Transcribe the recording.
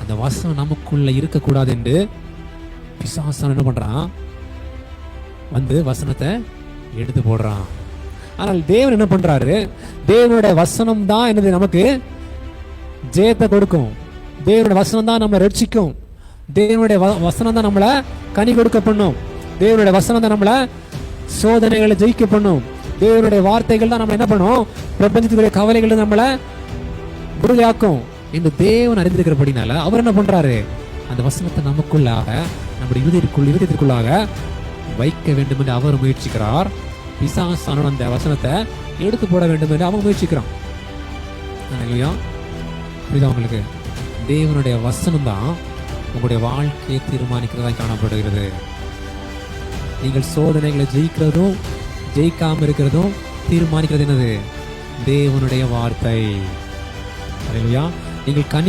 அந்த வசனம் நமக்குள்ள இருக்கக்கூடாது என்று பிசாசான் என்ன பண்றான், வந்து வசனத்தை எடுத்து போடுறான். ஆனால் தேவன் என்ன பண்றாரு, தேவனுடைய வசனம் தான் என்னது நமக்கு ஜெயத்தை கொடுக்கும். தேவனுடைய வசனம் தான் நம்மளை ரட்சிக்கும். தேவனுடைய வசனம் தான் நம்மளை கனி கொடுக்க பண்ணும். தேவனுடைய வசனம் தான் நம்மளை சோதனைகளை ஜெயிக்க பண்ணும். தேவனுடைய வார்த்தைகள் தான் நம்ம என்ன பண்ணும், பிரபஞ்சத்துக்குரிய கவலைகள் நம்மளை விடுதலையாக்கும் என்று தேவன் அறிந்திருக்கிறபடினால அவர் என்ன பண்றாரு, அந்த வசனத்தை நமக்குள்ளாக, நம்முடைய இருதயத்திற்குள்ளாக வைக்க வேண்டும் என்று அவர் முயற்சிக்கிறார். பிசாசான அந்த வசனத்தை எடுத்து போட வேண்டும் என்று அவன் முயற்சிக்கிறான். புரியுதா உங்களுக்கு? தேவனுடைய வசனம் தான் உங்களுடைய வாழ்க்கையை தீர்மானிக்கிறதா காணப்படுகிறது. நீங்கள் சோதனைகளை ஜெயிக்கிறதும் ஜெயிக்காம இருக்கிறதும் தீர்மானிக்கிறது என்னது, தேவனுடைய வார்த்தை. நீங்கள் கனி